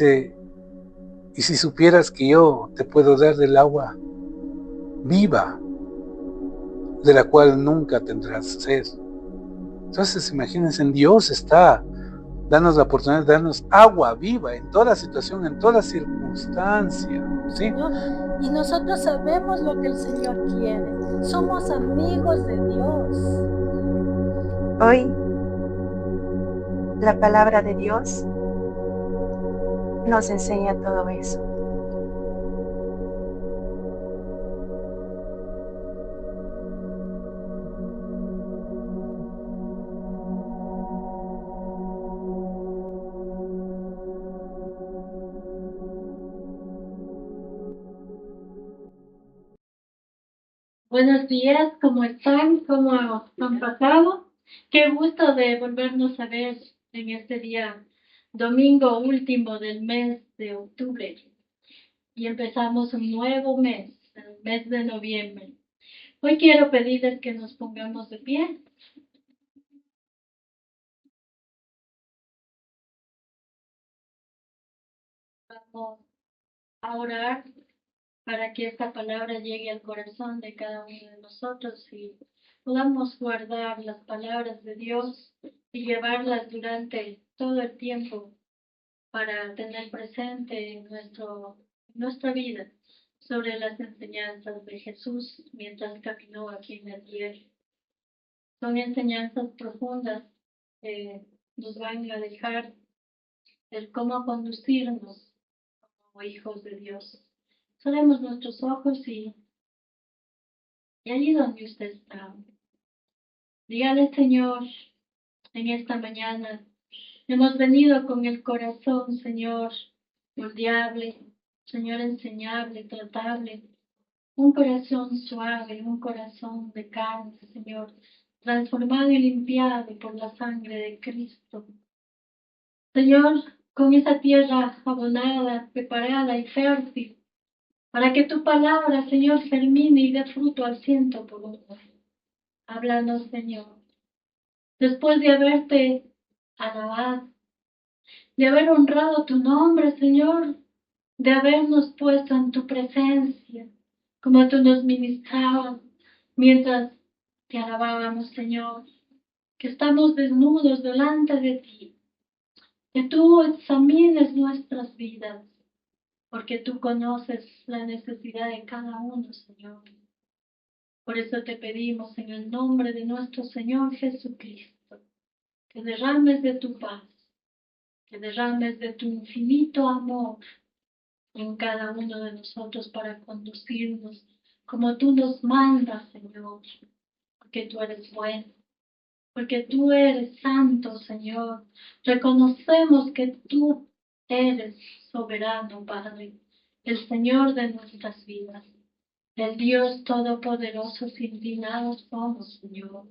Dice, y si supieras que yo te puedo dar del agua viva, de la cual nunca tendrás sed. Entonces, imagínense, en Dios está darnos la oportunidad de darnos agua viva en toda situación, en toda circunstancia, ¿sí? Señor, y nosotros sabemos lo que el Señor quiere. Somos amigos de Dios. Hoy la palabra de Dios nos enseña todo eso. Buenos días, ¿cómo están? ¿Cómo han pasado? Qué gusto de volvernos a ver en este día, domingo último del mes de octubre. Y empezamos un nuevo mes, el mes de noviembre. Hoy quiero pedirles que nos pongamos de pie. Vamos a orar para que esta palabra llegue al corazón de cada uno de nosotros y podamos guardar las palabras de Dios y llevarlas durante todo el tiempo para tener presente en nuestra vida sobre las enseñanzas de Jesús mientras caminó aquí en la tierra. Son enseñanzas profundas que nos van a dejar el cómo conducirnos como hijos de Dios. Cerremos nuestros ojos y allí donde usted está, dígale, Señor, en esta mañana, hemos venido con el corazón, Señor, moldeable, Señor, enseñable, tratable, un corazón suave, un corazón de carne, Señor, transformado y limpiado por la sangre de Cristo. Señor, con esa tierra abonada, preparada y fértil, para que tu palabra, Señor, germine y dé fruto al 100%. Háblanos, Señor. Después de haberte alabado, de haber honrado tu nombre, Señor, de habernos puesto en tu presencia, como tú nos ministrabas mientras te alabábamos, Señor, que estamos desnudos delante de ti, que tú examines nuestras vidas, porque tú conoces la necesidad de cada uno, Señor. Por eso te pedimos en el nombre de nuestro Señor Jesucristo, que derrames de tu paz, que derrames de tu infinito amor en cada uno de nosotros para conducirnos como tú nos mandas, Señor, porque tú eres bueno, porque tú eres santo, Señor. Reconocemos que tú eres soberano, Padre, el Señor de nuestras vidas, el Dios todopoderoso. Sin ti nada somos, Señor.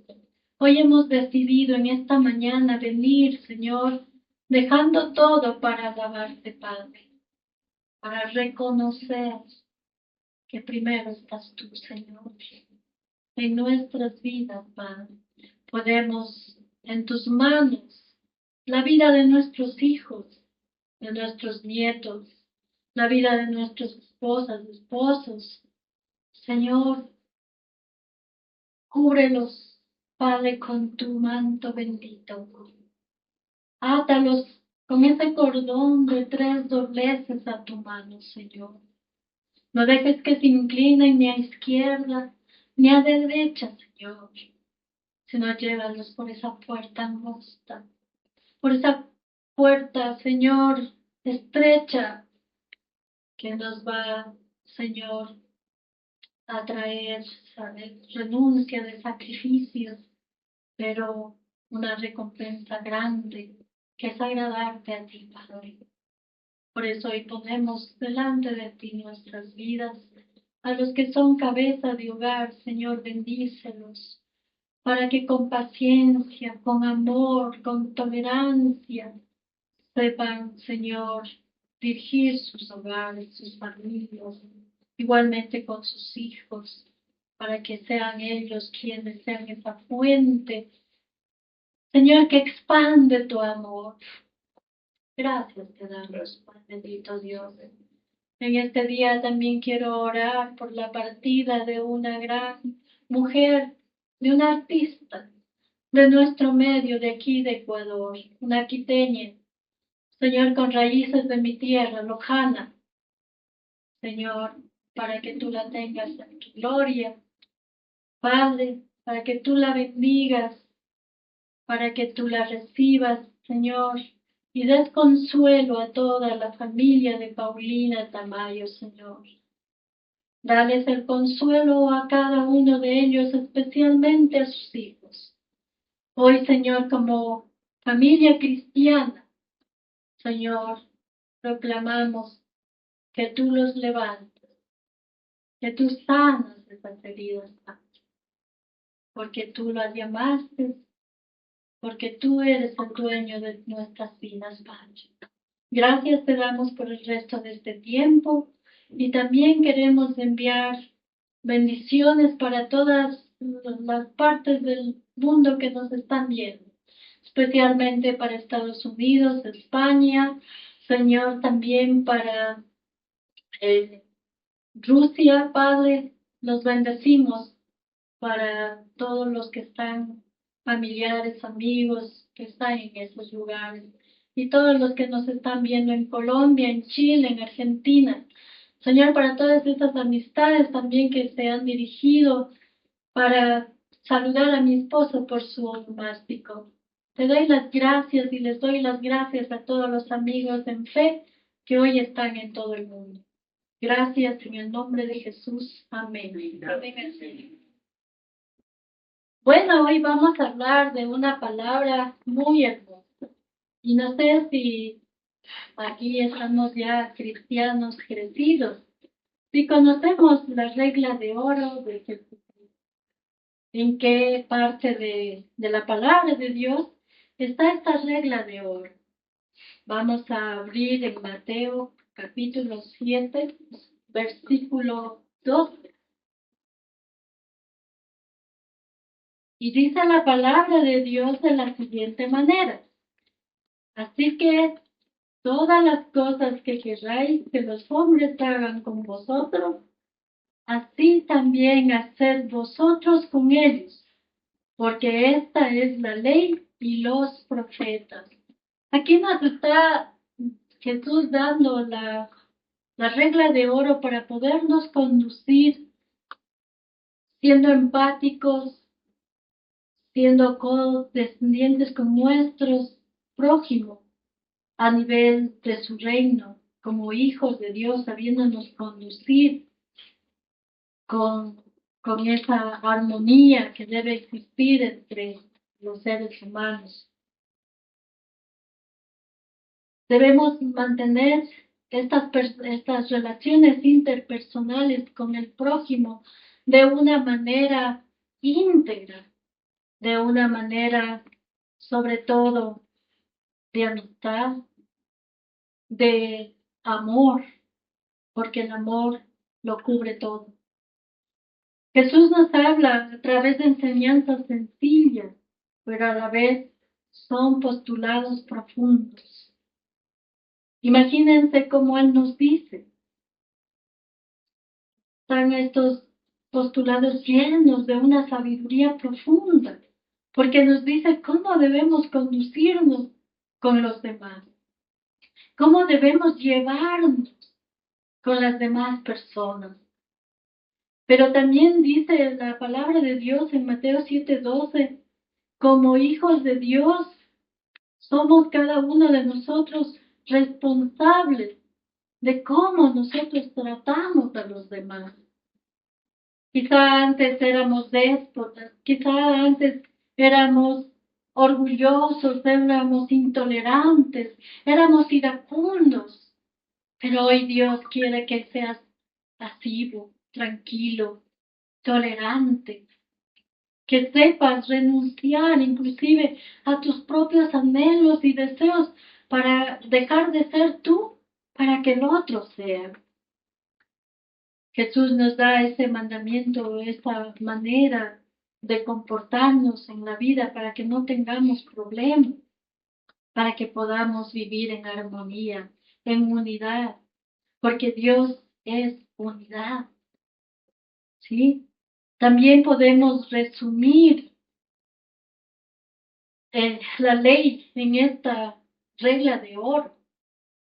Hoy hemos decidido en esta mañana venir, Señor, dejando todo para alabarte, Padre, para reconocer que primero estás tú, Señor, en nuestras vidas, Padre. Podemos en tus manos la vida de nuestros hijos, de nuestros nietos, la vida de nuestras esposas, esposos. Señor, cúbrelos, Padre, con tu manto bendito. Átalos con ese cordón de 3 dobleces a tu mano, Señor. No dejes que se inclinen ni a izquierda ni a derecha, Señor, sino llévalos por esa puerta angosta, por esa puerta, Señor, estrecha, que nos va, Señor, a traer, ¿sabes?, renuncia de sacrificios, pero una recompensa grande, que es agradarte a ti, Padre. Por eso hoy ponemos delante de ti nuestras vidas. A los que son cabeza de hogar, Señor, bendícelos, para que con paciencia, con amor, con tolerancia, sepan, Señor, dirigir sus hogares, sus familias, igualmente con sus hijos, para que sean ellos quienes sean esa fuente, Señor, que expande tu amor, Gracias te damos, Padre bendito Dios. En este día también quiero orar por la partida de una gran mujer, de una artista de nuestro medio de aquí de Ecuador, una quiteña, Señor, con raíces de mi tierra, lojana, Señor, para que tú la tengas en tu gloria, Padre, para que tú la bendigas, para que tú la recibas, Señor, y des consuelo a toda la familia de Paulina Tamayo, Señor. Dales el consuelo a cada uno de ellos, especialmente a sus hijos. Hoy, Señor, como familia cristiana, Señor, proclamamos que tú los levantas, que tú sanas esas heridas, Padre, porque tú las llamaste, porque tú eres el dueño de nuestras vidas, Padre. Gracias te damos por el resto de este tiempo y también queremos enviar bendiciones para todas las partes del mundo que nos están viendo, especialmente para Estados Unidos, España, Señor, también para Rusia, Padre, los bendecimos para todos los que están familiares, amigos que están en esos lugares y todos los que nos están viendo en Colombia, en Chile, en Argentina. Señor, para todas estas amistades también que se han dirigido para saludar a mi esposo por su onomástico. Te doy las gracias y les doy las gracias a todos los amigos en fe que hoy están en todo el mundo. Gracias en el nombre de Jesús. Amén. Amén. Bueno, hoy vamos a hablar de una palabra muy hermosa. Y no sé si aquí estamos ya cristianos crecidos, si conocemos la regla de oro de Jesús, en qué parte de la palabra de Dios está esta regla de oro. Vamos a abrir en Mateo capítulo 7, versículo 12. Y dice la palabra de Dios de la siguiente manera. Así que todas las cosas que queráis que los hombres hagan con vosotros, así también haced vosotros con ellos, porque esta es la ley y los profetas. Aquí nos está Jesús dando la regla de oro para podernos conducir siendo empáticos, siendo condescendientes con nuestros prójimos a nivel de su reino, como hijos de Dios, sabiéndonos conducir con esa armonía que debe existir entre los seres humanos. Debemos mantener estas relaciones interpersonales con el prójimo de una manera íntegra, de una manera sobre todo de amistad, de amor, porque el amor lo cubre todo. Jesús nos habla a través de enseñanzas sencillas, pero a la vez son postulados profundos. Imagínense cómo Él nos dice. Están estos postulados llenos de una sabiduría profunda, porque nos dice cómo debemos conducirnos con los demás, cómo debemos llevarnos con las demás personas. Pero también dice la palabra de Dios en Mateo 7:12, como hijos de Dios, somos cada uno de nosotros responsables de cómo nosotros tratamos a los demás. Quizá antes éramos déspotas, quizá antes éramos orgullosos, éramos intolerantes, éramos iracundos, pero hoy Dios quiere que seas pasivo, tranquilo, tolerante, que sepas renunciar inclusive a tus propios anhelos y deseos para dejar de ser tú, para que el otro sea. Jesús nos da ese mandamiento, esa manera de comportarnos en la vida para que no tengamos problemas. para que podamos vivir en armonía, en unidad, porque Dios es unidad, ¿sí? También podemos resumir la ley en esta regla de oro.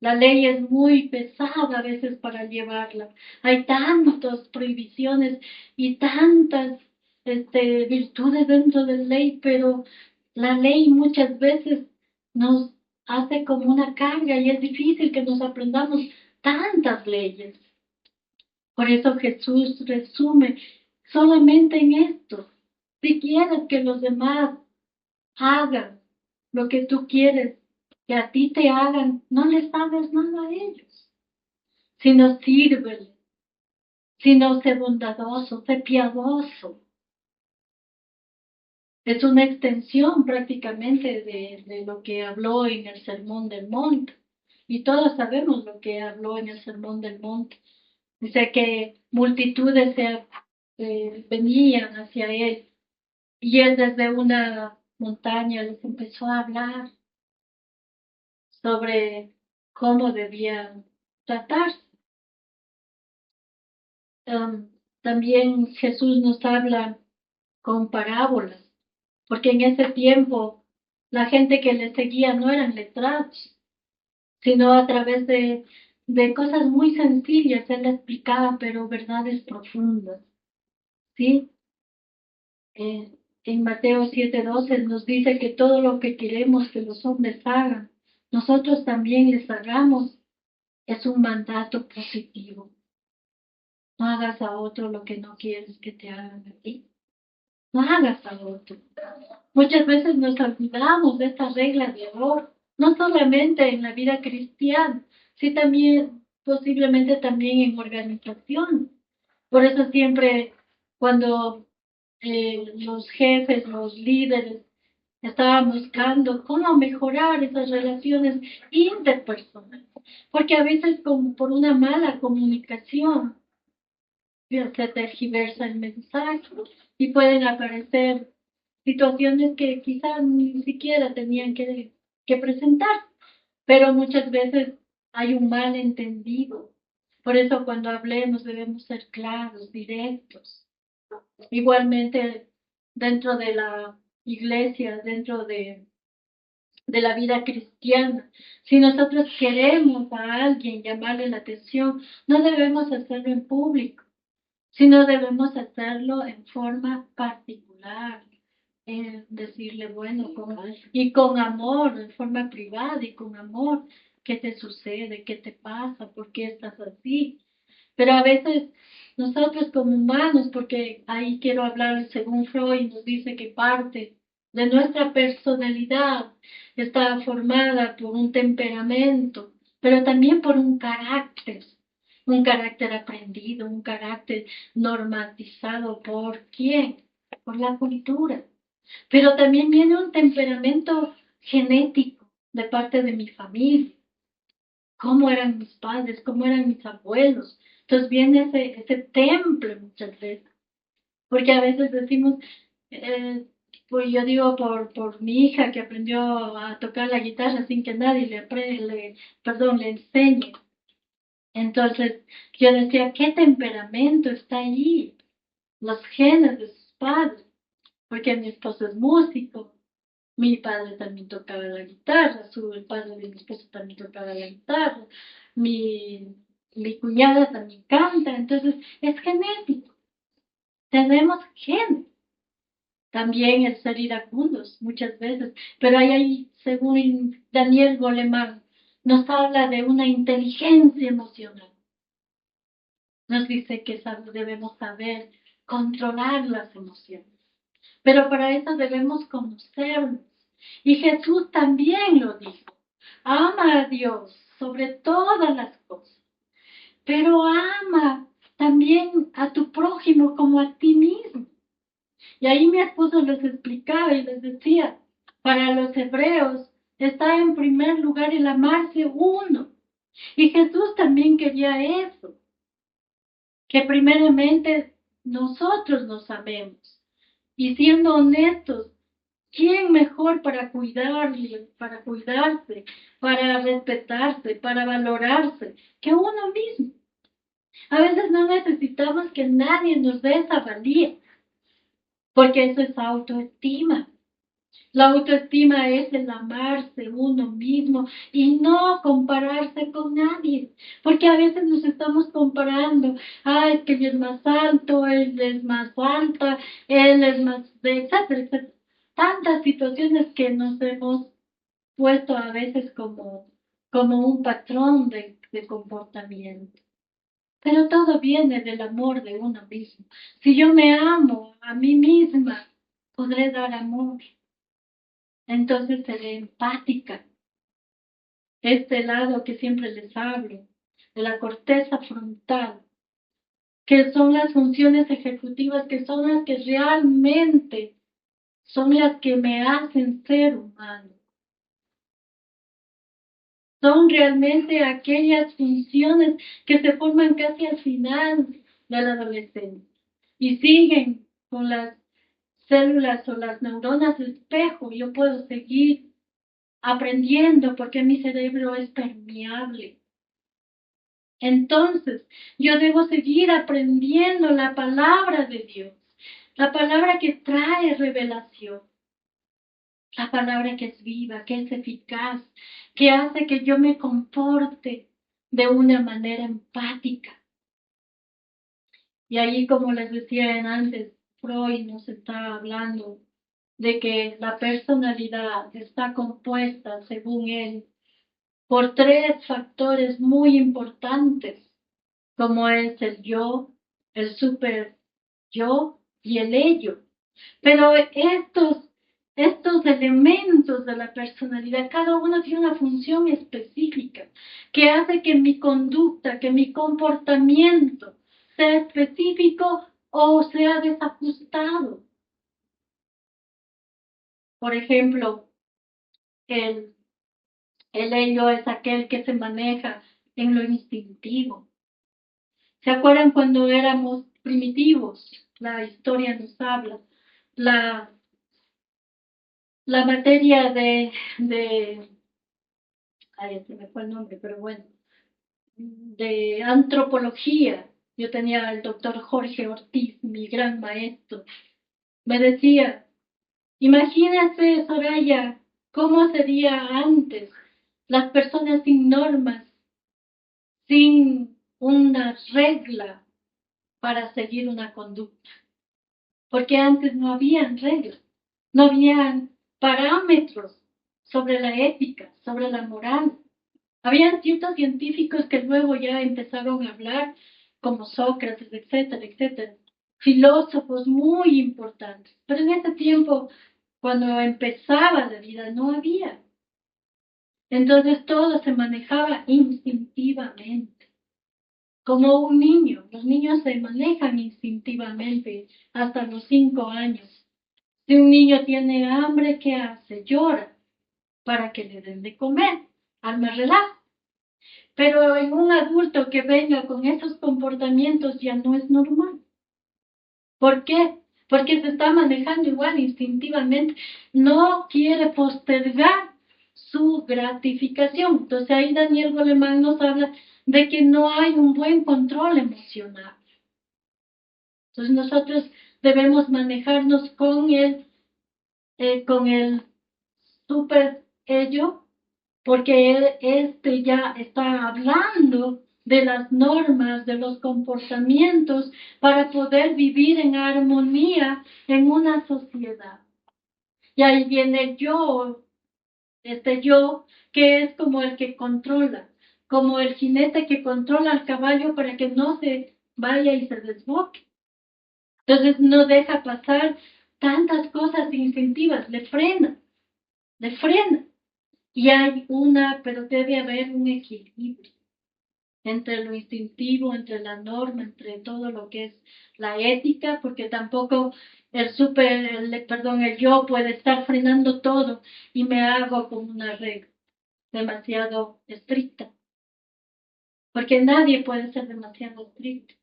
La ley es muy pesada a veces para llevarla. Hay tantas prohibiciones y tantas virtudes dentro de la ley, pero la ley muchas veces nos hace como una carga y es difícil que nos aprendamos tantas leyes. Por eso Jesús resume solamente en esto. Si quieres que los demás hagan lo que tú quieres que a ti te hagan, no les hagas nada a ellos, sino sírvele, sino sé bondadoso, sé piadoso. Es una extensión prácticamente de lo que habló en el Sermón del Monte. Y todos sabemos lo que habló en el Sermón del Monte. Dice que multitudes venían hacia él y él desde una montaña les empezó a hablar sobre cómo debían tratarse. También Jesús nos habla con parábolas, porque en ese tiempo la gente que le seguía no eran letrados, sino a través de cosas muy sencillas, él le explicaba, pero verdades profundas, ¿sí? En Mateo 7:12 nos dice que todo lo que queremos que los hombres hagan, nosotros también les hagamos, es un mandato positivo. No hagas a otro lo que no quieres que te hagan a ti. No hagas a otro. Muchas veces nos olvidamos de esta regla de amor, no solamente en la vida cristiana, sino también, posiblemente también en organización. Por eso siempre cuando los jefes, los líderes, estaban buscando cómo mejorar esas relaciones interpersonales, porque a veces por una mala comunicación se tergiversa el mensaje y pueden aparecer situaciones que quizás ni siquiera tenían que presentar, pero muchas veces hay un malentendido. Por eso cuando hablemos debemos ser claros, directos. Igualmente dentro de la iglesia, dentro de la vida cristiana. Si nosotros queremos a alguien llamarle la atención, no debemos hacerlo en público, sino debemos hacerlo en forma particular, decirle, bueno, y con amor, en forma privada y con amor, ¿qué te sucede? ¿Qué te pasa? ¿Por qué estás así? Pero a veces nosotros como humanos, porque ahí quiero hablar según Freud, nos dice que parte de nuestra personalidad está formada por un temperamento, pero también por un carácter aprendido, un carácter normatizado. ¿Por quién? Por la cultura. Pero también viene un temperamento genético de parte de mi familia. ¿Cómo eran mis padres? ¿Cómo eran mis abuelos? Entonces viene ese temple muchas veces. Porque a veces decimos, pues yo digo por mi hija que aprendió a tocar la guitarra sin que nadie le enseñe. Entonces yo decía, ¿qué temperamento está allí? Los genes de sus padres. Porque mi esposo es músico, mi padre también tocaba la guitarra, el padre de mi esposo también tocaba la guitarra, mi cuñada también canta, entonces es genético. Tenemos genes. También el ser iracundos muchas veces, pero ahí, según Daniel Goleman, nos habla de una inteligencia emocional. Nos dice que debemos saber controlar las emociones. Pero para eso debemos conocernos. Y Jesús también lo dijo. Ama a Dios sobre todas las cosas. Pero ama también a tu prójimo como a ti mismo. Y ahí mi esposo les explicaba y les decía, para los hebreos está en primer lugar el amarse uno. Y Jesús también quería eso. Que primeramente nosotros nos amemos. Y siendo honestos, ¿Quién mejor para cuidarle, para cuidarse, para respetarse, para valorarse, que uno mismo? A veces no necesitamos que nadie nos dé esa valía, porque eso es autoestima. La autoestima es el amarse uno mismo y no compararse con nadie, porque a veces nos estamos comparando. Ah, es que él es más alto, él es más alta, él es más, etcétera, etcétera. Tantas situaciones que nos hemos puesto a veces como un patrón de comportamiento. Pero todo viene del amor de uno mismo. Si yo me amo a mí misma, podré dar amor. Entonces seré empática. Este lado que siempre les hablo, de la corteza frontal, que son las funciones ejecutivas, que son las que realmente son las que me hacen ser humano. Son realmente aquellas funciones que se forman casi al final de la adolescencia y siguen con las células o las neuronas de espejo. Yo puedo seguir aprendiendo porque mi cerebro es permeable. Entonces, yo debo seguir aprendiendo la palabra de Dios, la palabra que trae revelación, la palabra que es viva, que es eficaz, que hace que yo me comporte de una manera empática. Y ahí, como les decía antes, Freud nos está hablando de que la personalidad está compuesta, según él, por tres factores muy importantes, como es el yo, el super yo y el ello. Pero estos elementos de la personalidad, cada uno tiene una función específica que hace que mi conducta, que mi comportamiento sea específico o sea desajustado. Por ejemplo, el ello es aquel que se maneja en lo instintivo. ¿Se acuerdan cuando éramos primitivos? La historia nos habla. La materia ay, se me fue el nombre, pero bueno, de antropología. Yo tenía al doctor Jorge Ortiz, mi gran maestro. Me decía, imagínate, Soraya, cómo sería antes las personas sin normas, sin una regla para seguir una conducta. Porque antes no habían reglas, no habían parámetros sobre la ética, sobre la moral. Habían ciertos científicos que luego ya empezaron a hablar, como Sócrates, etcétera, etcétera. Filósofos muy importantes. Pero en ese tiempo, cuando empezaba la vida, no había. Entonces todo se manejaba instintivamente, como un niño. Los niños se manejan instintivamente hasta los 5 años. Si un niño tiene hambre, ¿qué hace? Llora para que le den de comer. Alma relaja. Pero en un adulto que venga con esos comportamientos ya no es normal. ¿Por qué? Porque se está manejando igual instintivamente. No quiere postergar su gratificación. Entonces ahí Daniel Goleman nos habla de que no hay un buen control emocional. Entonces nosotros debemos manejarnos con el super ello, porque este ya está hablando de las normas, de los comportamientos para poder vivir en armonía en una sociedad. Y ahí viene el yo, este yo que es como el que controla, como el jinete que controla al caballo para que no se vaya y se desboque. Entonces no deja pasar tantas cosas instintivas, le frena, le frena. Y hay pero debe haber un equilibrio entre lo instintivo, entre la norma, entre todo lo que es la ética, porque tampoco el yo puede estar frenando todo y me hago como una regla demasiado estricta, porque nadie puede ser demasiado estricto.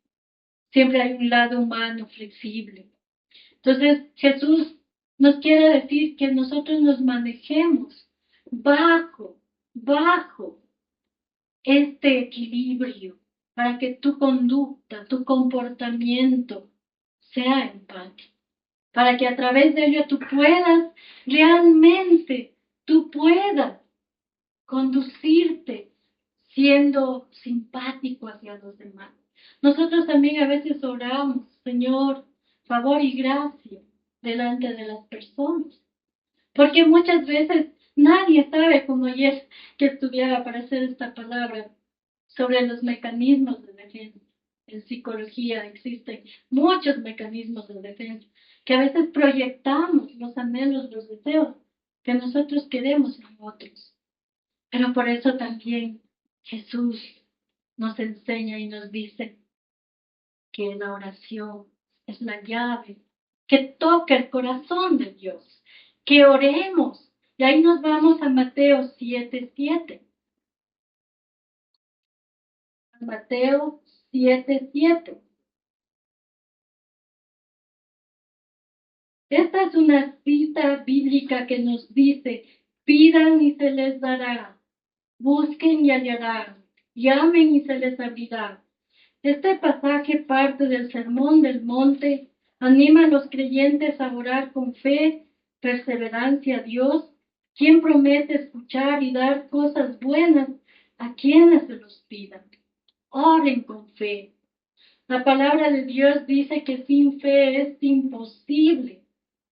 Siempre hay un lado humano, flexible. Entonces Jesús Nos quiere decir que nosotros nos manejemos bajo este equilibrio para que tu conducta, tu comportamiento sea empático, para que a través de ello tú puedas realmente, tú puedas conducirte siendo simpático hacia los demás. Nosotros también a veces oramos, Señor, favor y gracia delante de las personas, porque muchas veces nadie sabe, como ayer que estudiaba para hacer esta palabra, sobre los mecanismos de defensa. En psicología existen muchos mecanismos de defensa que a veces proyectamos los anhelos, los deseos que nosotros queremos en otros. Pero por eso también Jesús nos enseña y nos dice que la oración es la llave que toca el corazón de Dios, que oremos. Y ahí nos vamos a Mateo 7:7. Mateo 7:7. Esta es una cita bíblica que nos dice, pidan y se les dará, busquen y hallarán, llamen y se les abrirá. Este pasaje parte del Sermón del Monte, anima a los creyentes a orar con fe, perseverancia a Dios, quien promete escuchar y dar cosas buenas a quienes se los pidan. Oren con fe. La palabra de Dios dice que sin fe es imposible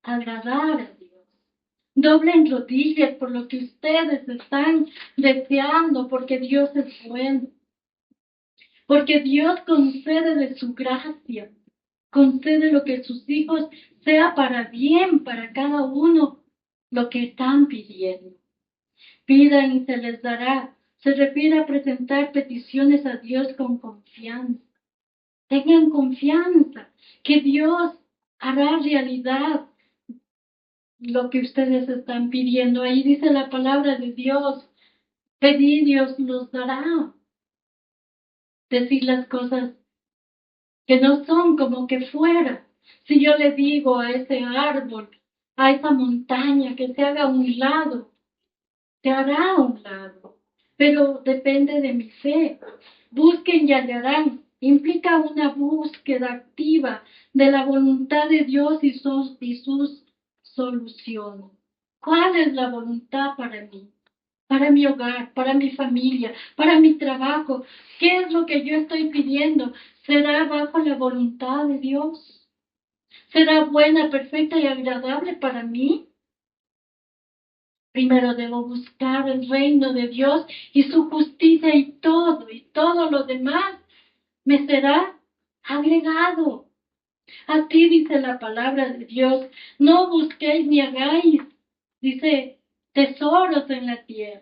agradar a Dios. Doblen rodillas por lo que ustedes están deseando, porque Dios es bueno. Porque Dios concede de su gracia, concede lo que sus hijos sea para bien, para cada uno, lo que están pidiendo. Pidan y se les dará. Se refiere a presentar peticiones a Dios con confianza. Tengan confianza que Dios hará realidad lo que ustedes están pidiendo. Ahí dice la palabra de Dios, pedid, Dios los dará. Decir las cosas que no son como que fuera. Si yo le digo a ese árbol, a esa montaña que se haga a un lado, se hará a un lado. Pero depende de mi fe. Busquen y hallarán. Implica una búsqueda activa de la voluntad de Dios y sus soluciones. ¿Cuál es la voluntad para mí? Para mi hogar, para mi familia, para mi trabajo. ¿Qué es lo que yo estoy pidiendo? ¿Será bajo la voluntad de Dios? ¿Será buena, perfecta y agradable para mí? Primero debo buscar el reino de Dios y su justicia y todo lo demás me será agregado. Así dice la palabra de Dios. No busquéis ni hagáis, dice, tesoros en la tierra,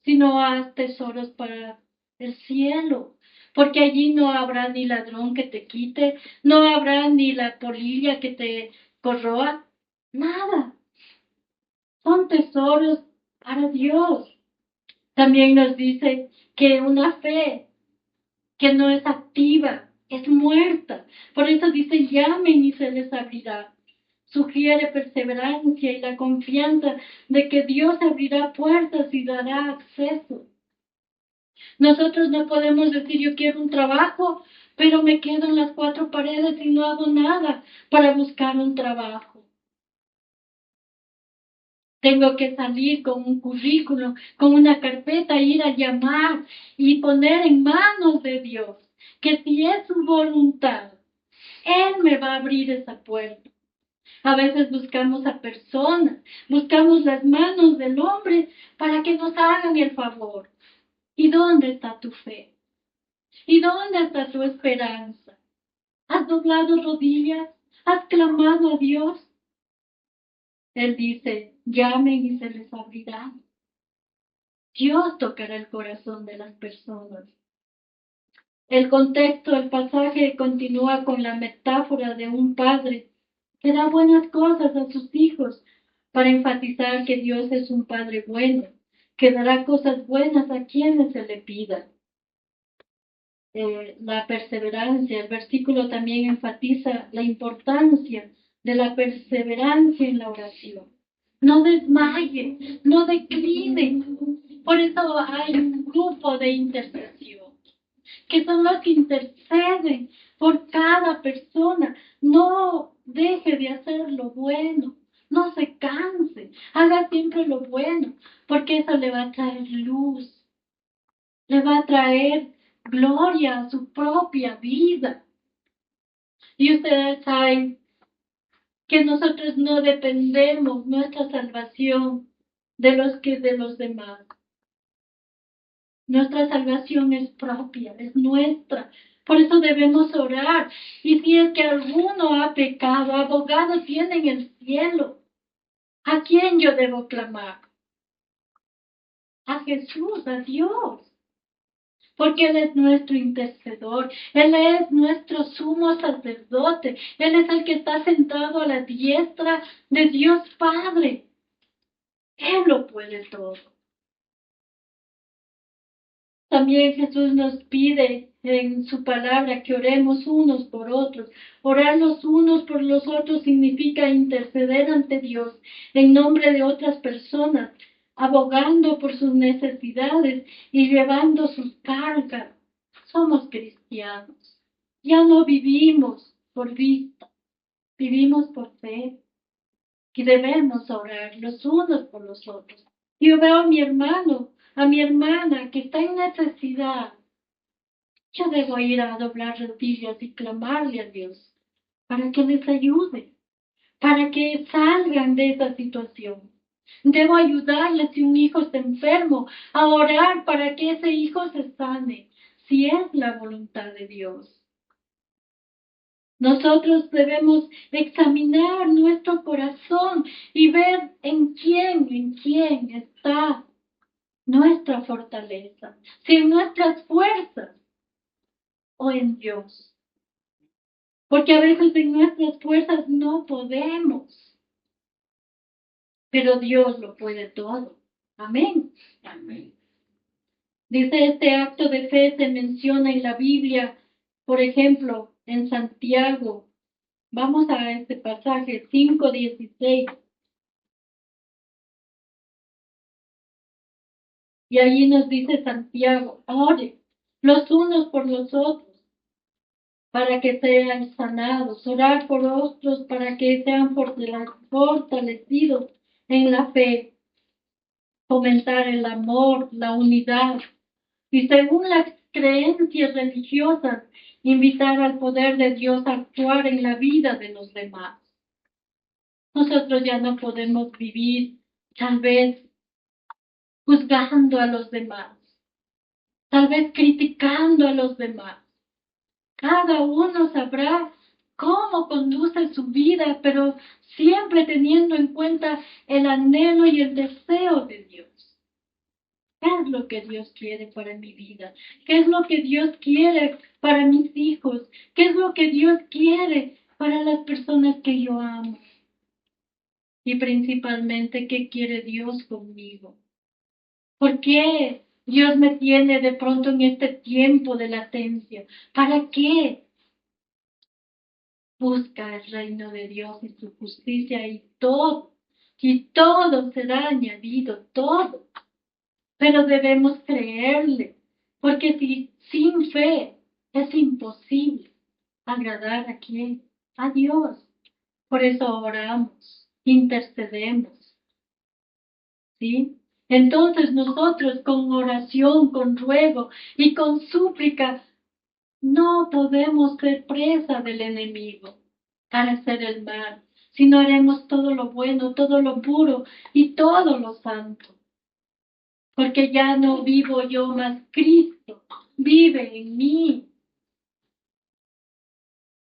sino haz tesoros para el cielo, porque allí no habrá ni ladrón que te quite, no habrá ni la polilla que te corroa, nada. Son tesoros para Dios. También nos dice que una fe que no es activa es muerta. Por eso dice, llamen y se les abrirá. Sugiere perseverancia y la confianza de que Dios abrirá puertas y dará acceso. Nosotros no podemos decir, yo quiero un trabajo, pero me quedo en las cuatro paredes y no hago nada para buscar un trabajo. Tengo que salir con un currículum, con una carpeta, ir a llamar y poner en manos de Dios, que si es su voluntad, Él me va a abrir esa puerta. A veces buscamos a personas, buscamos las manos del hombre para que nos hagan el favor. ¿Y dónde está tu fe? ¿Y dónde está tu esperanza? ¿Has doblado rodillas? ¿Has clamado a Dios? Él dice, llamen y se les abrirá. Dios tocará el corazón de las personas. El contexto del pasaje continúa con la metáfora de un padre que da buenas cosas a sus hijos para enfatizar que Dios es un padre bueno, que dará cosas buenas a quienes se le pidan. La perseverancia, el versículo también enfatiza la importancia de la perseverancia en la oración. No desmaye, no decline. Por eso hay un grupo de intercesión, que son los que interceden por cada persona. No deje de hacer lo bueno, no se canse, haga siempre lo bueno, porque eso le va a traer luz, le va a traer gloria a su propia vida. Y ustedes saben que nosotros no dependemos nuestra salvación de los demás. Nuestra salvación es propia, es nuestra. Por eso debemos orar. Y si es que alguno ha pecado, abogado tiene en el cielo. ¿A quién yo debo clamar? A Jesús, a Dios. Porque Él es nuestro intercedor. Él es nuestro sumo sacerdote. Él es el que está sentado a la diestra de Dios Padre. Él lo puede todo. También Jesús nos pide en su palabra que oremos unos por otros. Orar los unos por los otros significa interceder ante Dios en nombre de otras personas, abogando por sus necesidades y llevando sus cargas. Somos cristianos. Ya no vivimos por vista, vivimos por fe. Y debemos orar los unos por los otros. Yo veo a mi hermano, a mi hermana que está en necesidad. Yo debo ir a doblar rodillas y clamarle a Dios para que les ayude, para que salgan de esa situación. Debo ayudarle si un hijo está enfermo, a orar para que ese hijo se sane, si es la voluntad de Dios. Nosotros debemos examinar nuestro corazón y ver en quién está nuestra fortaleza, si en nuestras fuerzas o en Dios. Porque a veces en nuestras fuerzas no podemos, pero Dios lo puede todo. Amén. Amén. Dice, este acto de fe se menciona en la Biblia, por ejemplo, en Santiago. Vamos a este pasaje 5:16. Y allí nos dice Santiago, ore los unos por los otros para que sean sanados, orar por otros para que sean fortalecidos en la fe, fomentar el amor, la unidad y según las creencias religiosas, invitar al poder de Dios a actuar en la vida de los demás. Nosotros ya no podemos vivir tal vez juzgando a los demás, tal vez criticando a los demás. Cada uno sabrá cómo conduce su vida, pero siempre teniendo en cuenta el anhelo y el deseo de Dios. ¿Qué es lo que Dios quiere para mi vida? ¿Qué es lo que Dios quiere para mis hijos? ¿Qué es lo que Dios quiere para las personas que yo amo? Y principalmente, ¿qué quiere Dios conmigo? ¿Por qué Dios me tiene de pronto en este tiempo de latencia? ¿Para qué? Busca el reino de Dios y su justicia y todo será añadido, todo. Pero debemos creerle, porque si sin fe es imposible agradar a quién, a Dios. Por eso oramos, intercedemos, ¿sí? Entonces nosotros con oración, con ruego y con súplica no podemos ser presa del enemigo para hacer el mal, sino haremos todo lo bueno, todo lo puro y todo lo santo. Porque ya no vivo yo, mas Cristo vive en mí.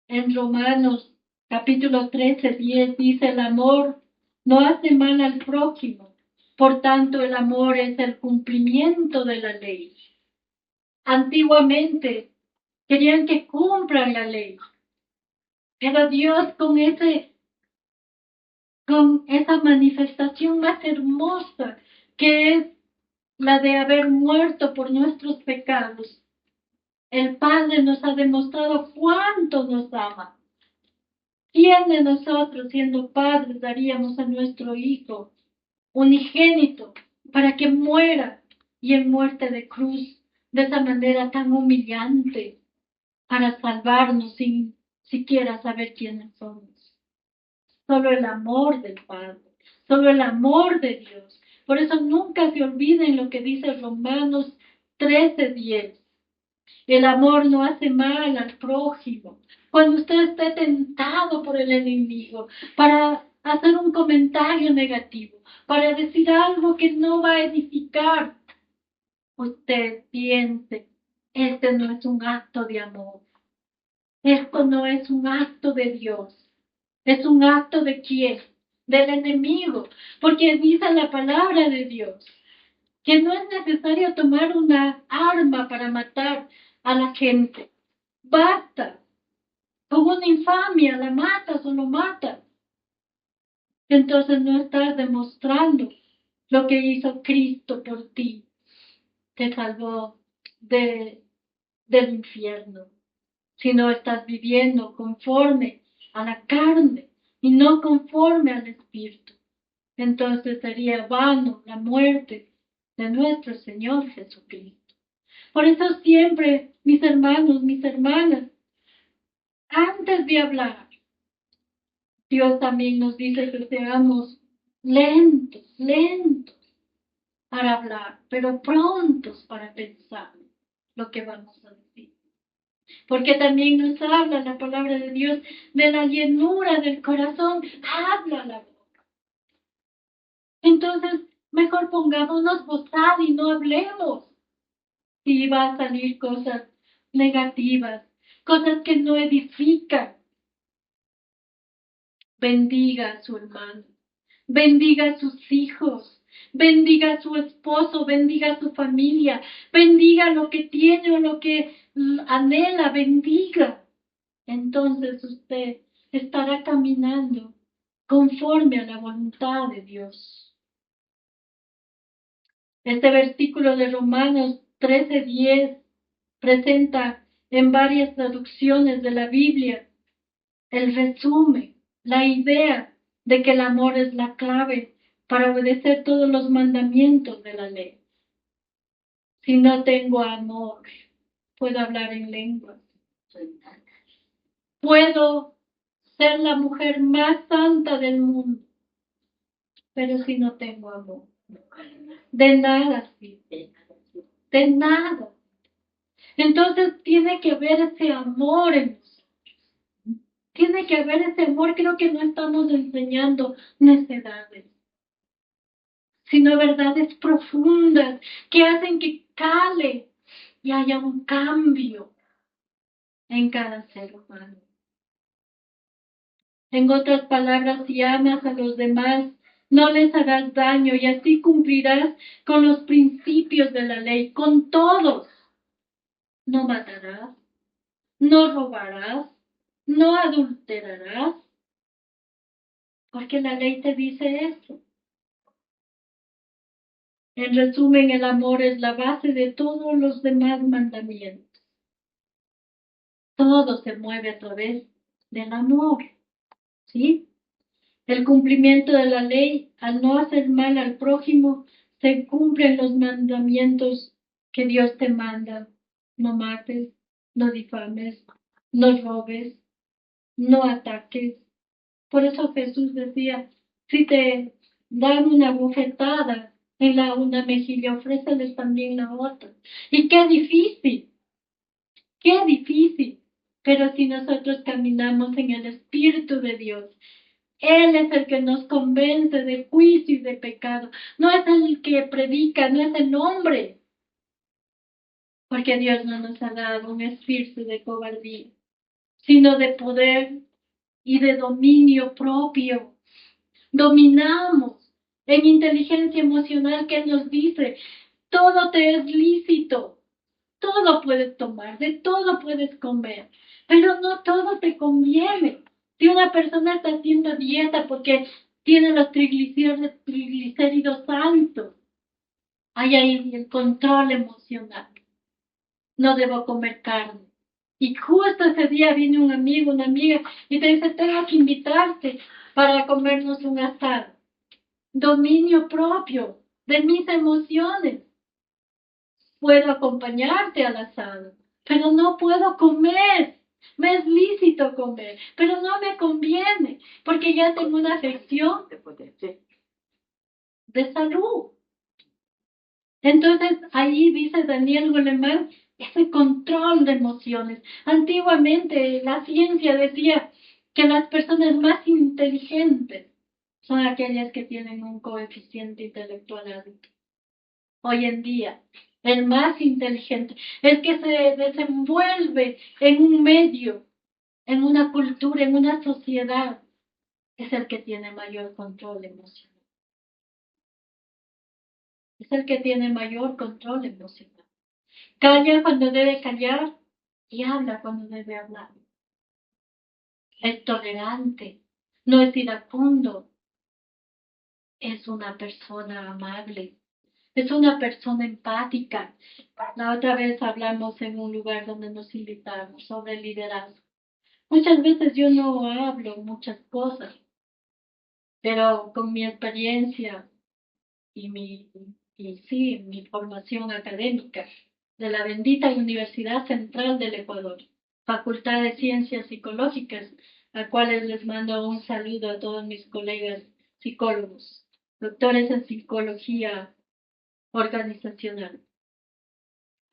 En Romanos capítulo 13:10 dice, el amor no hace mal al prójimo. Por tanto, el amor es el cumplimiento de la ley. Antiguamente querían que cumplan la ley. Pero Dios con esa manifestación más hermosa que es la de haber muerto por nuestros pecados, el Padre nos ha demostrado cuánto nos ama. ¿Quién de nosotros, siendo padres, daríamos a nuestro hijo unigénito para que muera y en muerte de cruz de esa manera tan humillante para salvarnos sin siquiera saber quiénes somos? Solo el amor del Padre, solo el amor de Dios. Por eso nunca se olviden lo que dice Romanos 13:10. El amor no hace mal al prójimo. Cuando usted esté tentado por el enemigo para hacer un comentario negativo, para decir algo que no va a edificar, usted piense, este no es un acto de amor. Esto no es un acto de Dios. Es un acto de quién? Del enemigo. Porque dice la palabra de Dios que no es necesario tomar una arma para matar a la gente. Basta. Con una infamia la matas o lo matas. Entonces no estás demostrando lo que hizo Cristo por ti. Te salvó del infierno. Si no estás viviendo conforme a la carne y no conforme al Espíritu, entonces sería vano la muerte de nuestro Señor Jesucristo. Por eso siempre, mis hermanos, mis hermanas, antes de hablar, Dios también nos dice que seamos lentos, lentos para hablar, pero prontos para pensar lo que vamos a decir. Porque también nos habla la palabra de Dios de la llenura del corazón, habla la boca. Entonces, mejor pongámonos bozal y no hablemos. Si va a salir cosas negativas, cosas que no edifican, bendiga a su hermano, bendiga a sus hijos, bendiga a su esposo, bendiga a su familia, bendiga lo que tiene o lo que anhela, bendiga. Entonces usted estará caminando conforme a la voluntad de Dios. Este versículo de Romanos 13:10 presenta en varias traducciones de la Biblia el resumen, la idea de que el amor es la clave para obedecer todos los mandamientos de la ley. Si no tengo amor, puedo hablar en lenguas, puedo ser la mujer más santa del mundo, pero si no tengo amor, de nada sirve, de nada. Entonces tiene que haber ese amor en nosotros. Tiene que haber ese amor. Creo que no estamos enseñando necedades, sino verdades profundas que hacen que cale y haya un cambio en cada ser humano. En otras palabras, si amas a los demás, no les harás daño y así cumplirás con los principios de la ley, con todos. No matarás, no robarás, no adulterarás, porque la ley te dice eso. En resumen, el amor es la base de todos los demás mandamientos. Todo se mueve a través del amor, ¿sí? El cumplimiento de la ley, al no hacer mal al prójimo, se cumplen los mandamientos que Dios te manda. No mates, no difames, no robes, no ataques. Por eso Jesús decía, si te dan una bofetada en una mejilla, ofréceles también la otra. Y qué difícil, qué difícil. Pero si nosotros caminamos en el Espíritu de Dios, Él es el que nos convence de juicio y de pecado. No es el que predica, no es el hombre. Porque Dios no nos ha dado un espíritu de cobardía, sino de poder y de dominio propio. Dominamos en inteligencia emocional que Él nos dice, todo te es lícito, todo puedes tomar, de todo puedes comer, pero no todo te conviene. Si una persona está haciendo dieta porque tiene los triglicéridos altos, hay ahí el control emocional. No debo comer carne, Y justo ese día viene un amigo, una amiga, y te dice, tengo que invitarte para comernos un asado. Dominio propio de mis emociones. Puedo acompañarte al asado, pero no puedo comer. Me es lícito comer, pero no me conviene, porque ya tengo una afección de salud. Entonces ahí dice Daniel Goleman, ese control de emociones. Antiguamente la ciencia decía que las personas más inteligentes son aquellas que tienen un coeficiente intelectual alto. Hoy en día, el más inteligente, el que se desenvuelve en un medio, en una cultura, en una sociedad, es el que tiene mayor control emocional. Es el que tiene mayor control emocional. Calla cuando debe callar y habla cuando debe hablar. Es tolerante, no es iracundo, es una persona amable, es una persona empática. La otra vez hablamos en un lugar donde nos invitamos sobre el liderazgo. Muchas veces yo no hablo muchas cosas, pero con mi experiencia y mi formación académica de la bendita Universidad Central del Ecuador, Facultad de Ciencias Psicológicas, a cuales les mando un saludo a todos mis colegas psicólogos, doctores en psicología organizacional.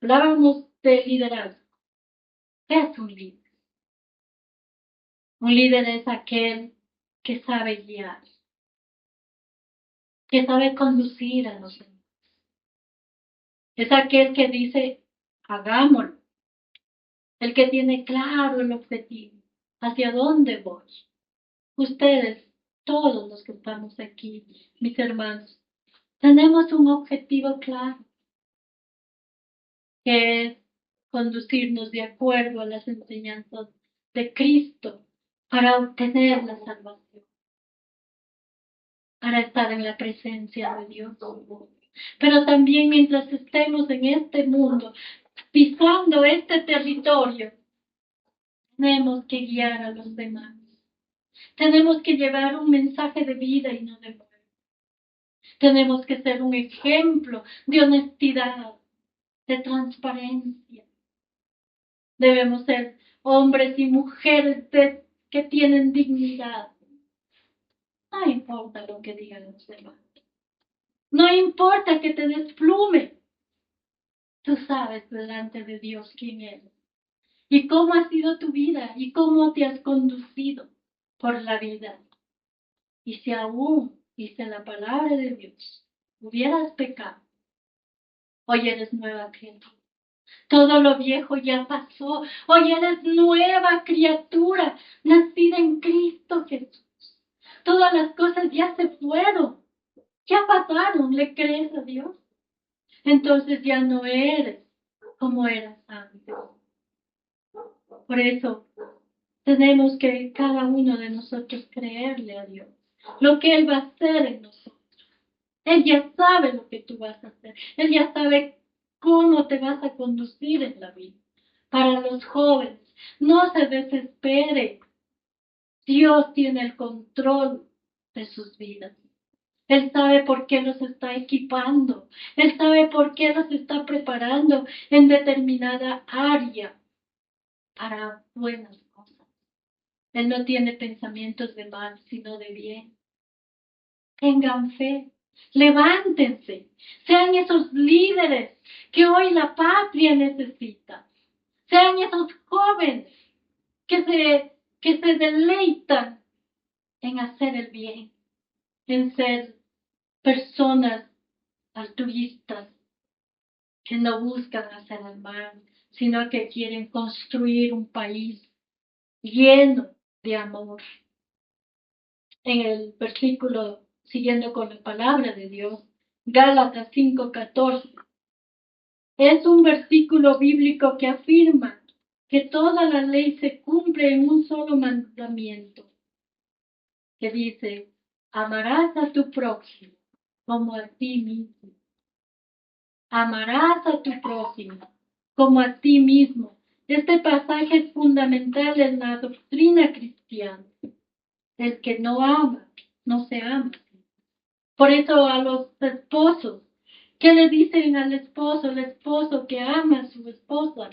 Hablábamos de liderazgo. ¿Qué es un líder? Un líder es aquel que sabe guiar, que sabe conducir a los demás. Es aquel que dice, hagámoslo. El que tiene claro el objetivo, hacia dónde voy. Ustedes, todos los que estamos aquí, mis hermanos, tenemos un objetivo claro, que es conducirnos de acuerdo a las enseñanzas de Cristo para obtener la salvación, para estar en la presencia de Dios. Pero también mientras estemos en este mundo, pisando este territorio, tenemos que guiar a los demás. Tenemos que llevar un mensaje de vida y no de muerte. Tenemos que ser un ejemplo de honestidad, de transparencia. Debemos ser hombres y mujeres que tienen dignidad. No importa lo que digan los demás. No importa que te desplume. Tú sabes delante de Dios quién eres y cómo ha sido tu vida y cómo te has conducido por la vida. Y si aún, dice la palabra de Dios, hubieras pecado, hoy eres nueva criatura. Todo lo viejo ya pasó. Hoy eres nueva criatura, nacida en Cristo Jesús. Todas las cosas ya se fueron, ya pasaron. ¿Le crees a Dios? Entonces ya no eres como eras antes. Por eso tenemos que cada uno de nosotros creerle a Dios lo que Él va a hacer en nosotros. Él ya sabe lo que tú vas a hacer. Él ya sabe cómo te vas a conducir en la vida. Para los jóvenes, no se desespere. Dios tiene el control de sus vidas. Él sabe por qué los está equipando. Él sabe por qué los está preparando en determinada área para buenas cosas. Él no tiene pensamientos de mal, sino de bien. Tengan fe. Levántense, sean esos líderes que hoy la patria necesita. Sean esos jóvenes que se deleitan en hacer el bien, en ser personas altruistas que no buscan hacer el mal, sino que quieren construir un país lleno de amor. En el versículo, siguiendo con la palabra de Dios, Gálatas 5:14. Es un versículo bíblico que afirma que toda la ley se cumple en un solo mandamiento, que dice, amarás a tu prójimo como a ti mismo. Amarás a tu prójimo como a ti mismo. Este pasaje es fundamental en la doctrina cristiana. El que no ama, no se ama. Por eso a los esposos, ¿qué le dicen al esposo? El esposo que ama a su esposa,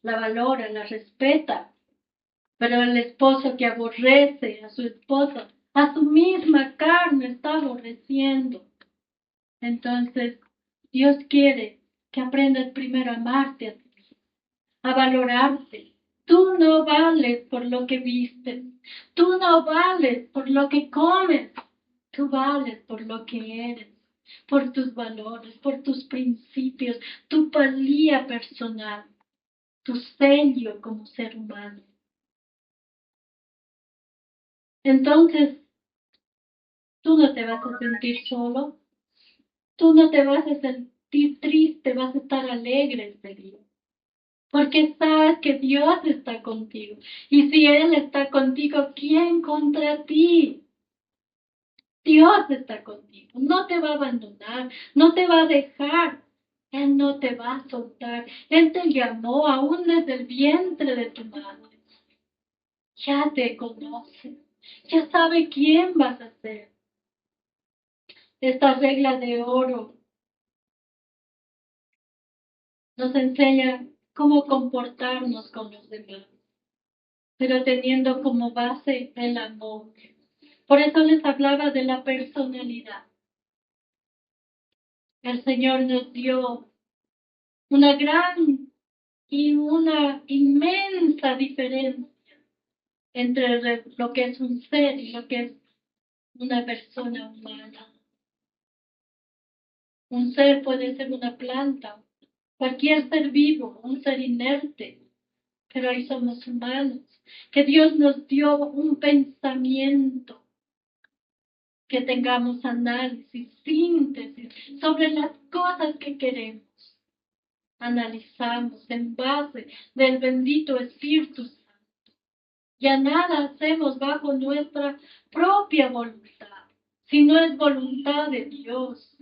la valora, la respeta. Pero el esposo que aborrece a su esposa, a su misma carne está aborreciendo. Entonces, Dios quiere que aprendas primero a amarte a ti, a valorarte. Tú no vales por lo que vistes. Tú no vales por lo que comes. Tú vales por lo que eres, por tus valores, por tus principios, tu valía personal, tu sello como ser humano. Entonces, tú no te vas a sentir solo, tú no te vas a sentir triste, vas a estar alegre este día. Porque sabes que Dios está contigo. Y si Él está contigo, ¿quién contra ti? Dios está contigo. No te va a abandonar, no te va a dejar. Él no te va a soltar. Él te llamó aún desde el vientre de tu madre. Ya te conoce. Ya sabe quién vas a ser. Esta regla de oro nos enseña cómo comportarnos con los demás, pero teniendo como base el amor. Por eso les hablaba de la personalidad. El Señor nos dio una gran y una inmensa diferencia entre lo que es un ser y lo que es una persona humana. Un ser puede ser una planta, cualquier ser vivo, un ser inerte, pero ahí somos humanos, que Dios nos dio un pensamiento, que tengamos análisis, síntesis sobre las cosas que queremos. Analizamos en base del bendito Espíritu Santo. Ya nada hacemos bajo nuestra propia voluntad, si no es voluntad de Dios.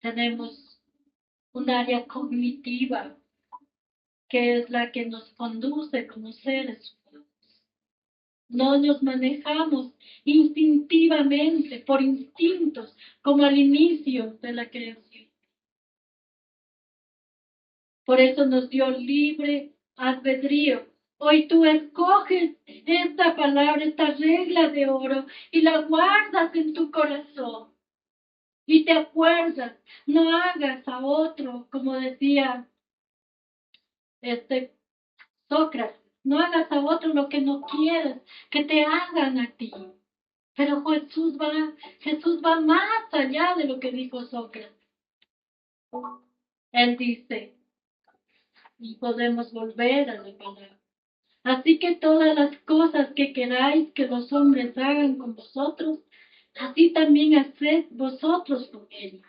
Tenemos un área cognitiva que es la que nos conduce como seres humanos. No nos manejamos instintivamente, por instintos, como al inicio de la creación. Por eso nos dio libre albedrío. Hoy tú escoges esta palabra, esta regla de oro, y la guardas en tu corazón. Y te acuerdas, no hagas a otro, como decía Sócrates, no hagas a otro lo que no quieres que te hagan a ti. Pero Jesús va más allá de lo que dijo Sócrates. Él dice, y podemos volver a la palabra. Así que todas las cosas que queráis que los hombres hagan con vosotros, así también haced vosotros con ellos.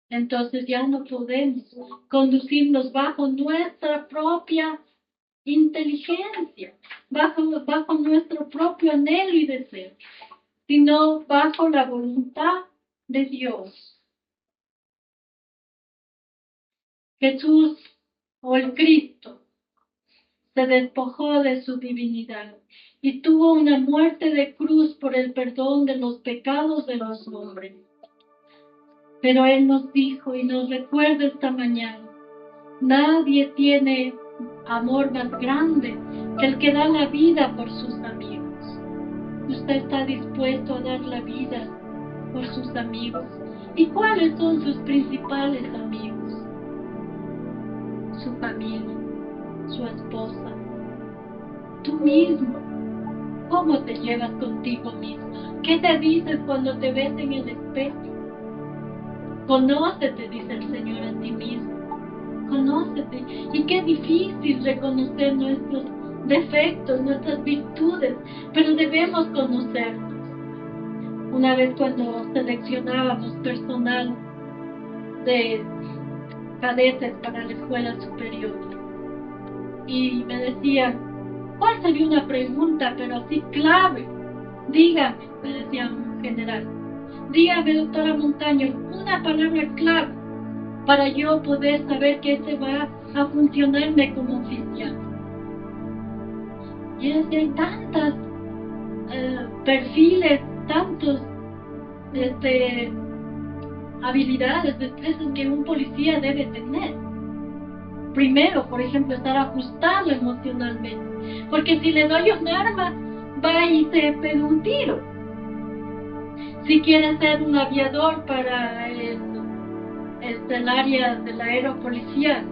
Entonces ya no podemos conducirnos bajo nuestra propia inteligencia, bajo nuestro propio anhelo y deseo, sino bajo la voluntad de Dios. Jesús o el Cristo se despojó de su divinidad y tuvo una muerte de cruz por el perdón de los pecados de los hombres. Pero Él nos dijo y nos recuerda esta mañana, nadie tiene amor más grande que el que da la vida por sus amigos. ¿Usted está dispuesto a dar la vida por sus amigos? ¿Y cuáles son sus principales amigos? Su familia, su esposa, tú mismo. ¿Cómo te llevas contigo mismo? ¿Qué te dices cuando te ves en el espejo? Conócete, dice el Señor, a ti mismo. Conócete. Y qué difícil reconocer nuestros defectos, nuestras virtudes, pero debemos conocernos. Una vez cuando seleccionábamos personal de cadetes para la escuela superior, y me decían, ¿cuál sería una pregunta, pero así clave? Dígame, me decía un general, dígame, doctora Montaño, una palabra clave para yo poder saber que ese va a funcionarme como oficial. Y es que hay tantas perfiles, tantos habilidades, destrezas que un policía debe tener. Primero, por ejemplo, estar ajustado emocionalmente, porque si le doy un arma, va y se pega un tiro. Si quiere ser un aviador para el área de la aeropolicía,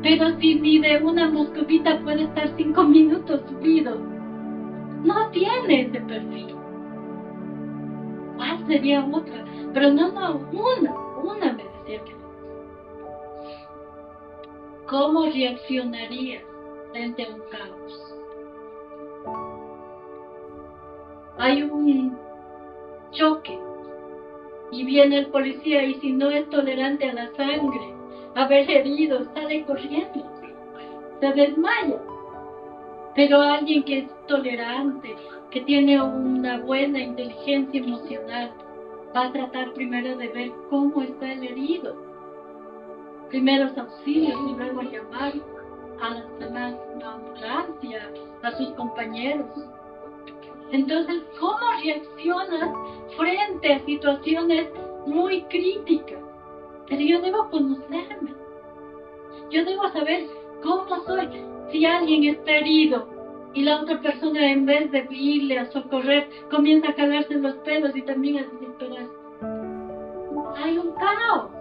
pero si ni de una moscovita puede estar 5 minutos subido, no tiene ese perfil. ¿Cuál sería otra? Pero no, una me decía que no. ¿Cómo reaccionarías frente a un caos? Hay un choque y viene el policía, y si no es tolerante a la sangre, a ver heridos, sale corriendo, se desmaya. Pero alguien que es tolerante, que tiene una buena inteligencia emocional, va a tratar primero de ver cómo está el herido, primeros auxilios, y luego llamar a las demás, la ambulancia, a sus compañeros. Entonces, ¿cómo reaccionas frente a situaciones muy críticas? Pero yo debo conocerme. Yo debo saber cómo soy. Si alguien está herido y la otra persona, en vez de irle a socorrer, comienza a jalarse los pelos y también a desesperarse, hay un caos.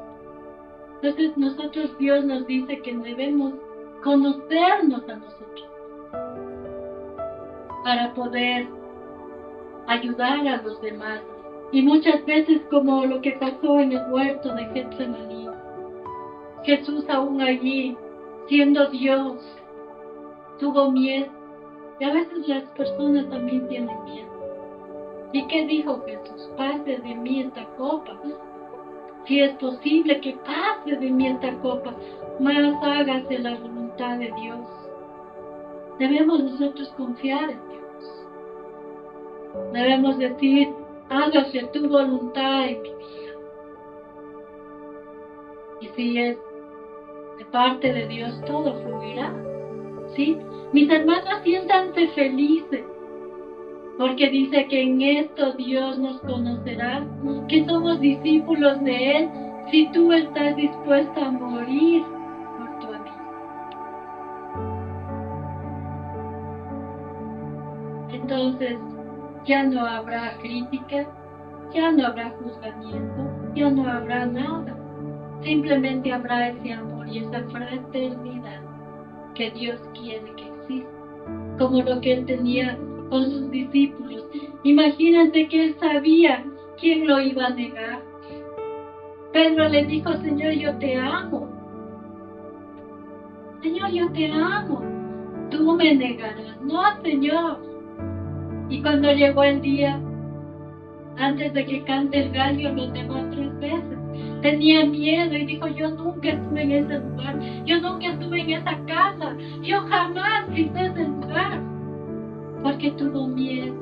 Entonces Dios nos dice que debemos conocernos a nosotros para poder ayudar a los demás. Y muchas veces, como lo que pasó en el huerto de Getsemaní, Jesús aún allí, siendo Dios, tuvo miedo. Y a veces las personas también tienen miedo. ¿Y qué dijo Jesús? Pase de mí esta copa. Si es posible que pase de mí esta copa, más hágase la voluntad de Dios. Debemos nosotros confiar en Dios. Debemos decir, hágase tu voluntad en mi vida. Y si es de parte de Dios, todo fluirá. ¿Sí? Mis hermanos, siéntanse felices, porque dice que en esto Dios nos conocerá, que somos discípulos de Él, si tú estás dispuesta a morir por tu amigo. Entonces, ya no habrá crítica, ya no habrá juzgamiento, ya no habrá nada. Simplemente habrá ese amor y esa fraternidad que Dios quiere que exista, como lo que Él tenía con sus discípulos. Imagínense que Él sabía quién lo iba a negar. Pedro le dijo, Señor, yo te amo. Señor, yo te amo. Tú me negarás. No, Señor. Y cuando llegó el día, antes de que cante el gallo, lo negó 3 veces. Tenía miedo y dijo, yo nunca estuve en ese lugar, yo nunca estuve en esa casa, yo jamás pisé ese lugar, porque tuvo miedo.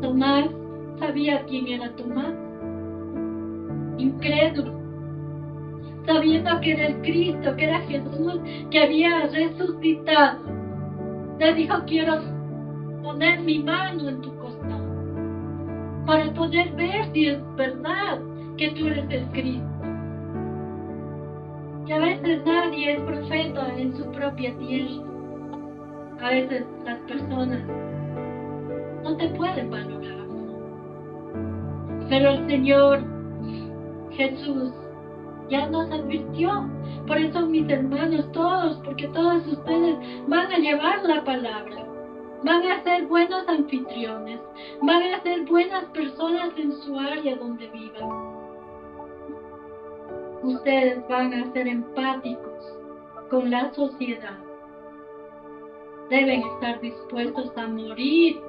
Tomás sabía quién era Tomás, incrédulo, sabiendo que era el Cristo, que era Jesús, que había resucitado. Le dijo, quiero poner mi mano en tu costado, para poder ver si es verdad que tú eres el Cristo. Y a veces nadie es profeta en su propia tierra. A veces las personas no te pueden valorar. Pero el Señor Jesús ya nos advirtió. Por eso, mis hermanos, todos, porque todos ustedes van a llevar la palabra. Van a ser buenos anfitriones, van a ser buenas personas en su área donde vivan. Ustedes van a ser empáticos con la sociedad. Deben estar dispuestos a morir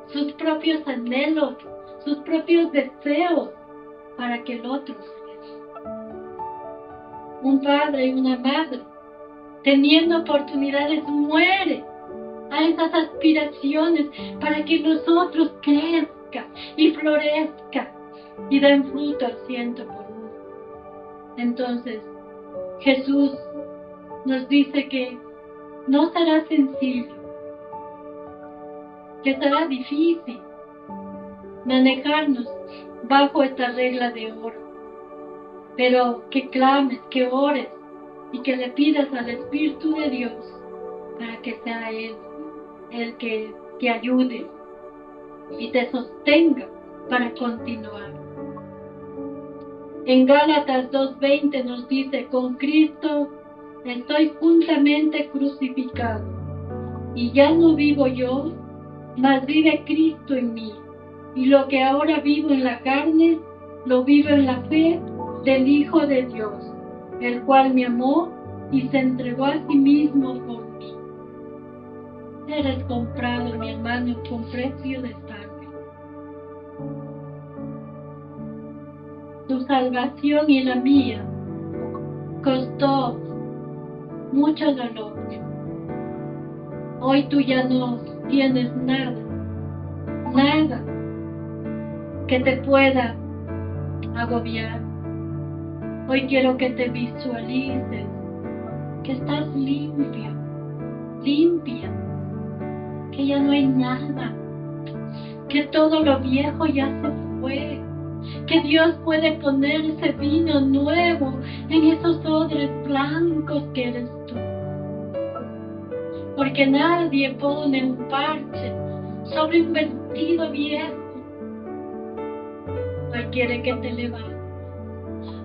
sus propios anhelos, sus propios deseos, para que el otro se quede. Un padre y una madre, teniendo oportunidades, muere a esas aspiraciones para que los otros crezcan y florezcan y den fruto al 100 por 1. Entonces, Jesús nos dice que no será sencillo, que será difícil manejarnos bajo esta regla de oro, pero que clames, que ores y que le pidas al Espíritu de Dios para que sea Él el que te ayude y te sostenga para continuar. En Gálatas 2:20 nos dice: con Cristo estoy juntamente crucificado, y ya no vivo yo, mas vive Cristo en mí. Y lo que ahora vivo en la carne, lo vivo en la fe del Hijo de Dios, el cual me amó y se entregó a sí mismo por mí. Eres comprado, mi hermano, con precio de sangre. Tu salvación y la mía costó mucho dolor. Hoy tú ya no tienes nada que te pueda agobiar. Hoy quiero que te visualices, que estás limpia, que ya no hay nada, que todo lo viejo ya se fue, que Dios puede poner ese vino nuevo en esos odres blancos que eres tú. Porque nadie pone un parche sobre un vestido viejo. Hoy quiere que te levantes.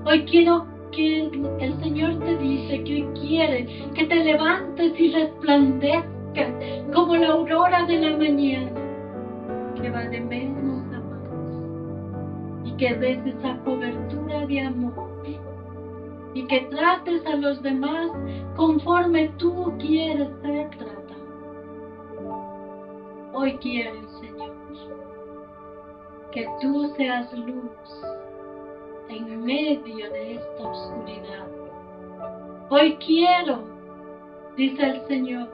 Hoy quiero que el Señor te dice que hoy quiere que te levantes y resplandezcas como la aurora de la mañana, que va de menos a más, y que des esa cobertura de amor, y que trates a los demás conforme tú quieres ser tratado. Hoy quiere el Señor que tú seas luz en medio de esta oscuridad. Hoy quiero, dice el Señor,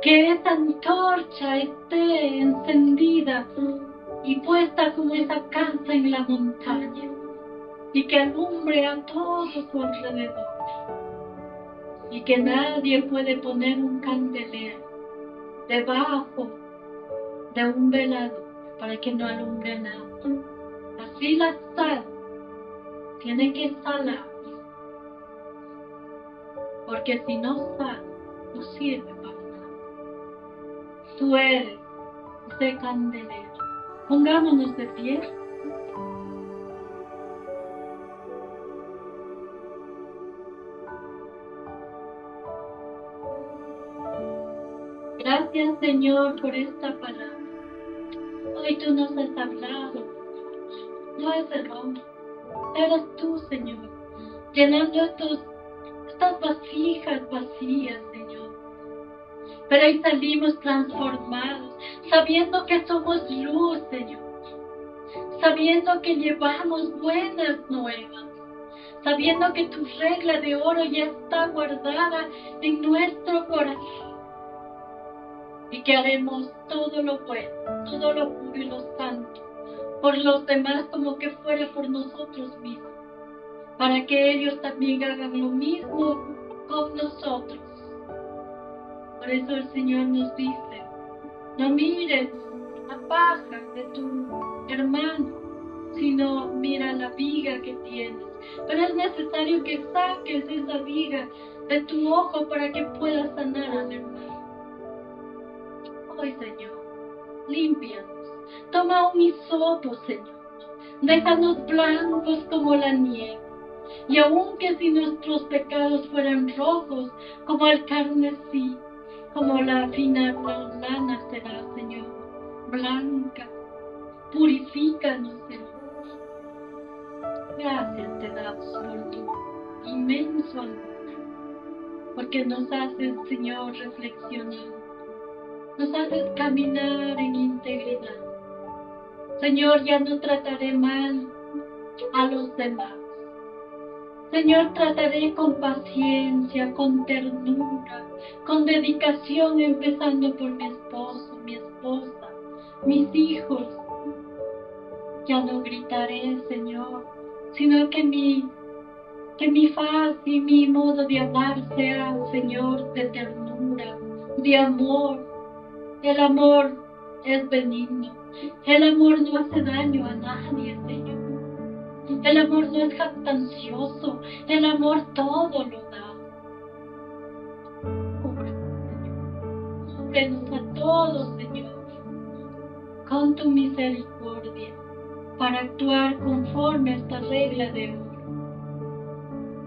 que esa antorcha esté encendida y puesta como esa casa en la montaña, y que alumbre a todo su alrededor, y que nadie puede poner un candelero debajo de un velador para que no alumbre nada. Así la sal tiene que salar, porque si no sal, no sirve para nada. Tú eres ese candelero. Pongámonos de pie. Gracias, Señor, por esta palabra. Hoy tú nos has hablado. No es el hombre. Eres tú, Señor, llenando estas vasijas vacías, Señor. Pero hoy salimos transformados, sabiendo que somos luz, Señor. Sabiendo que llevamos buenas nuevas. Sabiendo que tu regla de oro ya está guardada en nuestro corazón. Y que haremos todo lo bueno, todo lo puro y lo santo por los demás como que fuera por nosotros mismos, para que ellos también hagan lo mismo con nosotros. Por eso el Señor nos dice: no mires la paja de tu hermano, sino mira la viga que tienes. Pero es necesario que saques esa viga de tu ojo para que puedas sanar al hermano. Hoy, Señor, límpianos. Toma un hisopo, Señor. Déjanos blancos como la nieve. Y aunque si nuestros pecados fueran rojos como el carmesí, como la fina lana será, Señor, blanca. Purifícanos, Señor. Gracias te damos por tu inmenso amor, porque nos haces, Señor, reflexionar. Nos haces caminar en integridad. Señor, ya no trataré mal a los demás. Señor, trataré con paciencia, con ternura, con dedicación, empezando por mi esposo, mi esposa, mis hijos. Ya no gritaré, Señor, sino que mi Que mi faz y mi modo de hablar sea, Señor, de ternura, de amor. El amor es benigno. El amor no hace daño a nadie, Señor. El amor no es jactancioso. El amor todo lo da. Cúbrenos a todos, Señor, con tu misericordia, para actuar conforme a esta regla de oro,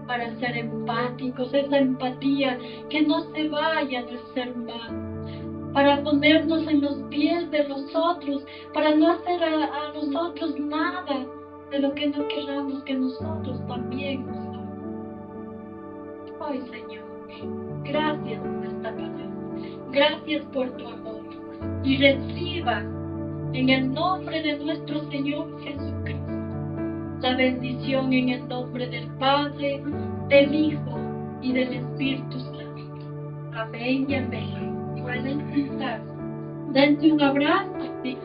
para ser empáticos, esa empatía que no se vaya del ser humano, para ponernos en los pies de los otros, para no hacer a los otros nada de lo que no queramos que nosotros también nos hagan. Ay, Señor, gracias por esta palabra, gracias por tu amor, y reciba en el nombre de nuestro Señor Jesucristo la bendición en el nombre del Padre, del Hijo y del Espíritu Santo. Amén y amén. Pueden sentarse. Dense un abrazo. Sí.